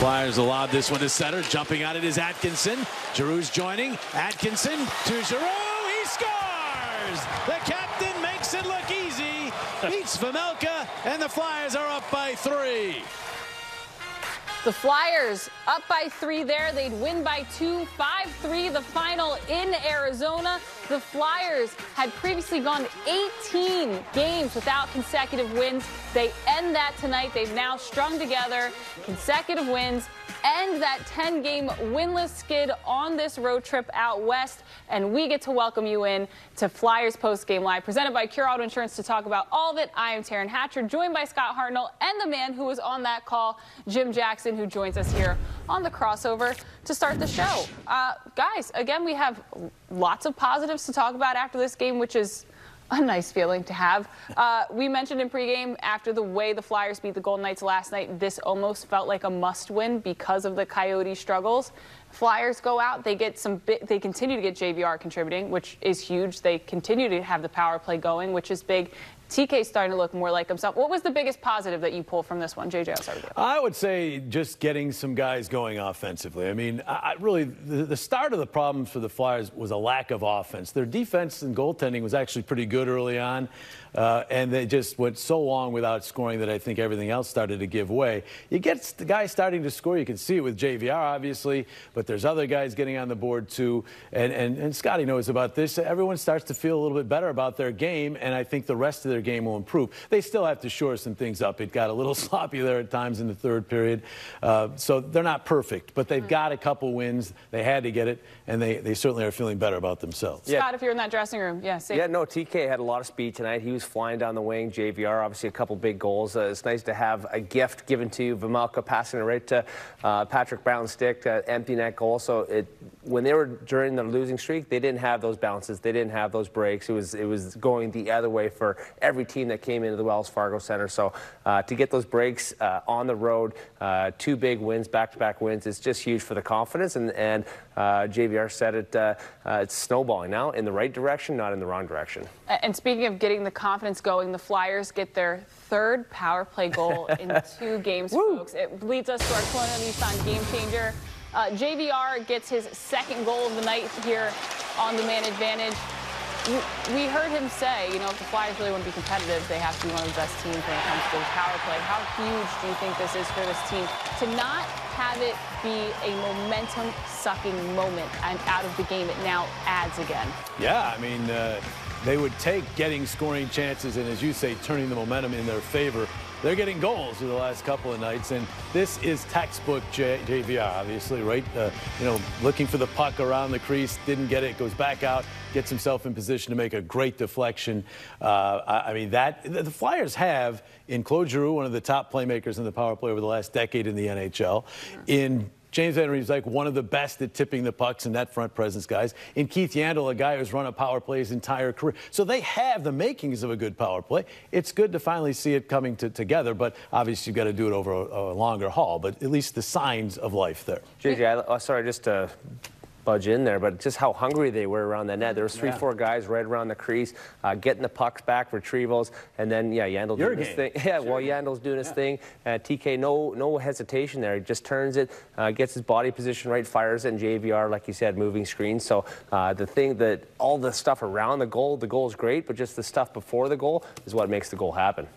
Flyers will lob this one to center. Jumping on it is Atkinson. Giroux's joining. Atkinson to Giroux. He scores! The captain makes it look easy. Beats Vejmelka, and the Flyers are up by 3. The Flyers up by 3 there. They'd win by 2, 5-3 the final in Arizona. The Flyers had previously gone 18 games without consecutive wins. They end that tonight. They've now strung together consecutive wins, end that 10-game winless skid on this road trip out west, and we get to welcome you in to Flyers Post Game Live, presented by Cure Auto Insurance. To talk about all of it, I am Taryn Hatcher, joined by Scott Hartnell and the man who was on that call, Jim Jackson, who joins us here on the crossover to start the show. Guys, again, we have lots of positives to talk about after this game, which is a nice feeling to have. We mentioned in pregame, after the way the Flyers beat the Golden Knights last night, this almost felt like a must-win because of the Coyote struggles. Flyers go out, they continue to get JVR contributing, which is huge. They continue to have the power play going, which is big. TK's starting to look more like himself. What was the biggest positive that you pulled from this one, JJ? I'll start with you. I would say just getting some guys going offensively. I mean, really, the start of the problems for the Flyers was a lack of offense. Their defense and goaltending was actually pretty good early on, and they just went so long without scoring that I think everything else started to give way. You get the guys starting to score. You can see it with JVR, obviously, but there's other guys getting on the board, too. And Scotty knows about this. Everyone starts to feel a little bit better about their game, and I think the rest of their game will improve. They still have to shore some things up. It got a little sloppy there at times in the third period. So they're not perfect, but they've got a couple wins. They had to get it, and they certainly are feeling better about themselves. Scott, if you're in that dressing room, TK had a lot of speed tonight. He was flying down the wing. JVR, obviously a couple big goals. It's nice to have a gift given to you. Vejmelka passing it right to Patrick Brown's stick, empty net goal. So when they were during the losing streak, they didn't have those bounces. They didn't have those breaks. It was going the other way for every team that came into the Wells Fargo Center. So to get those breaks on the road, 2 big wins, back-to-back wins, it's just huge for the confidence. And JVR said it, it's snowballing now in the right direction, not in the wrong direction. And speaking of getting the confidence going, the Flyers get their 3rd power play goal in 2 games, folks. It leads us to our Colonial Nissan game changer. JVR gets his 2nd goal of the night here on the man advantage. We heard him say, you know, if the Flyers really want to be competitive, they have to be one of the best teams when it comes to the power play. How huge do you think this is for this team to not have it be a momentum-sucking moment and out of the game it now adds again? Yeah, I mean, they would take getting scoring chances and, as you say, turning the momentum in their favor. They're getting goals in the last couple of nights, and this is textbook JVR, obviously, right? You know, looking for the puck around the crease, didn't get it, goes back out, gets himself in position to make a great deflection. I mean, the Flyers have, in Claude Giroux, one of the top playmakers in the power play over the last decade in the NHL, in James Van Riemsdyk, one of the best at tipping the pucks and net front presence guys. In Keith Yandle, a guy who's run a power play his entire career. So they have the makings of a good power play. It's good to finally see it coming together, but obviously you've got to do it over a longer haul. But at least the signs of life there. JJ, sorry, just to budge in there, but just how hungry they were around the net. There was 3-4 guys right around the crease, getting the pucks back, retrievals, and then Yandle doing his thing. Yeah, well, Yandel's doing his thing. TK, no hesitation there. He just turns it, gets his body position right, fires it, and JVR, like you said, moving screens. So the thing that all the stuff around the goal is great, but just the stuff before the goal is what makes the goal happen.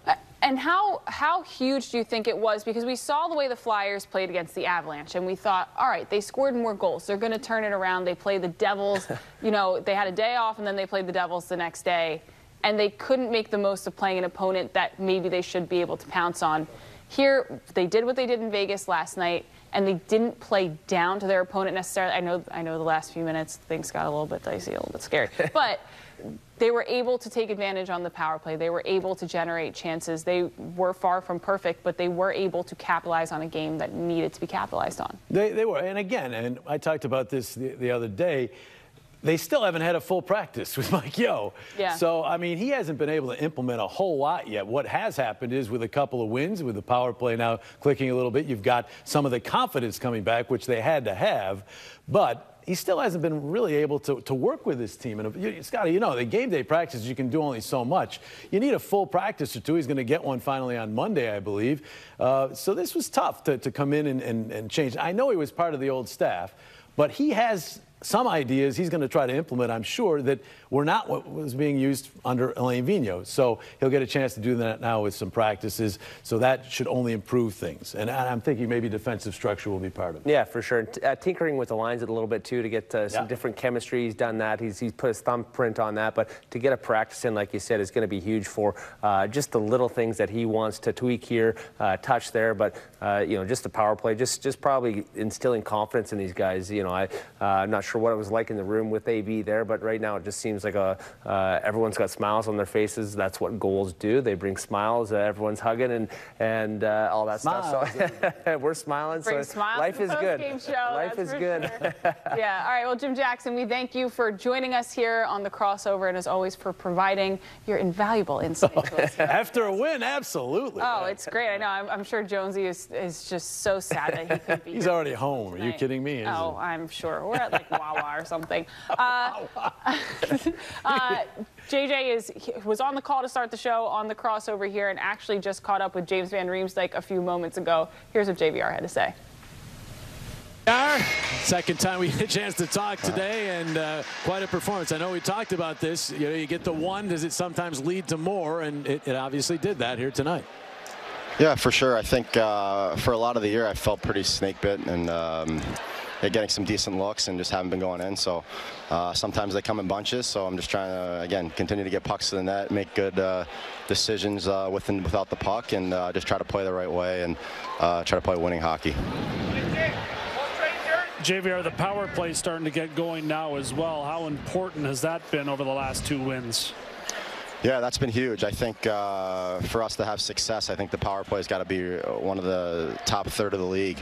And how huge do you think it was? Because we saw the way the Flyers played against the Avalanche, and we thought, all right, they scored more goals. They're going to turn it around. They played the Devils. You know, they had a day off, and then they played the Devils the next day. And they couldn't make the most of playing an opponent that maybe they should be able to pounce on. Here, they did what they did in Vegas last night, and they didn't play down to their opponent necessarily. I know the last few minutes things got a little bit dicey, a little bit scary. But they were able to take advantage on the power play. They were able to generate chances. They were far from perfect, but they were able to capitalize on a game that needed to be capitalized on. They were. And again, and I talked about this the other day, they still haven't had a full practice with Mike Yeo. Yeah. So, I mean, he hasn't been able to implement a whole lot yet. What has happened is with a couple of wins, with the power play now clicking a little bit, you've got some of the confidence coming back, which they had to have. But he still hasn't been really able to work with his team. And Scotty, you know, the game day practices, you can do only so much. You need a full practice or two. He's going to get one finally on Monday, I believe. So this was tough to come in and change. I know he was part of the old staff, but he has some ideas he's going to try to implement, I'm sure, that were not what was being used under Alain Vigneault. So he'll get a chance to do that now with some practices. So that should only improve things. And I'm thinking maybe defensive structure will be part of it. Yeah, for sure. Tinkering with the lines a little bit, too, to get some different chemistry. He's done that. He's put his thumbprint on that. But to get a practice in, like you said, is going to be huge for just the little things that he wants to tweak here, touch there. But, you know, just the power play, just probably instilling confidence in these guys. You know, I'm not sure what it was like in the room with AB there, but right now it just seems like everyone's got smiles on their faces. That's what goals do. They bring smiles. Everyone's hugging and all that stuff. So we're smiling. Bring so smiles life to is the good. post-game show, Life is good. Sure. Yeah. All right. Well, Jim Jackson, we thank you for joining us here on the crossover, and as always for providing your invaluable insight to us. After a win, absolutely. Oh, it's great. I know. I'm sure Jonesy is just so sad that he couldn't be He's here already home. Are you kidding me? Oh, I'm sure. We're at like Wawa or something. JJ was on the call to start the show on the crossover here and actually just caught up with James Van Riemsdyk a few moments ago. Here's what JVR had to say. Second time we had a chance to talk today, and quite a performance. I know we talked about this. You know, you get the one. Does it sometimes lead to more? And it obviously did that here tonight. Yeah, for sure. I think for a lot of the year I felt pretty snake bit and getting some decent looks and just haven't been going in. So sometimes they come in bunches. So I'm just trying to, again, continue to get pucks to the net, make good decisions with and without the puck, and just try to play the right way and try to play winning hockey. JVR, the power play is starting to get going now as well. How important has that been over the last 2 wins? Yeah, that's been huge. I think for us to have success, I think the power play has got to be one of the top third of the league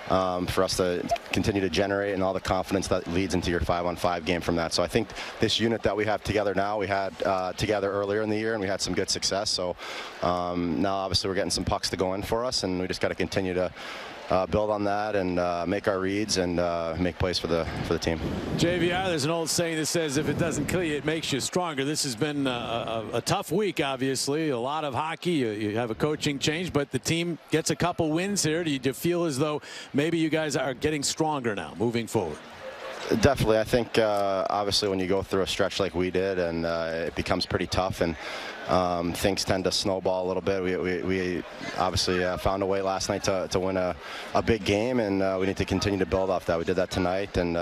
for us to continue to generate, and all the confidence that leads into your 5-on-5 game from that. So I think this unit that we have together now, we had together earlier in the year, and we had some good success. So now obviously we're getting some pucks to go in for us, and we just got to continue to build on that and make our reads and make plays for the team. JVR, there's an old saying that says if it doesn't kill you, it makes you stronger. This has been a tough week, obviously. A lot of hockey. You have a coaching change, but the team gets a couple wins here. Do you feel as though maybe you guys are getting stronger now moving forward? Definitely. I think obviously when you go through a stretch like we did, and it becomes pretty tough, and things tend to snowball a little bit. We obviously found a way last night to win a big game, and we need to continue to build off that. We did that tonight, and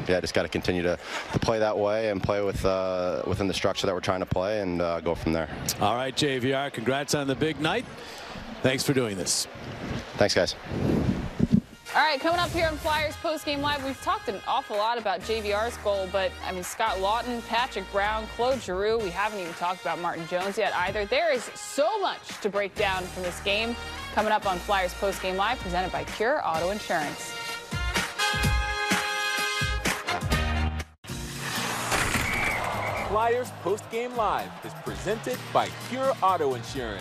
yeah, just got to continue to play that way and play within the structure that we're trying to play, and go from there. All right, JVR, congrats on the big night. Thanks for doing this. Thanks, guys. All right, coming up here on Flyers Postgame Live, we've talked an awful lot about JVR's goal, but, I mean, Scott Laughton, Patrick Brown, Claude Giroux, we haven't even talked about Martin Jones yet either. There is so much to break down from this game coming up on Flyers Postgame Live, presented by Pure Auto Insurance. Flyers Postgame Live is presented by Pure Auto Insurance.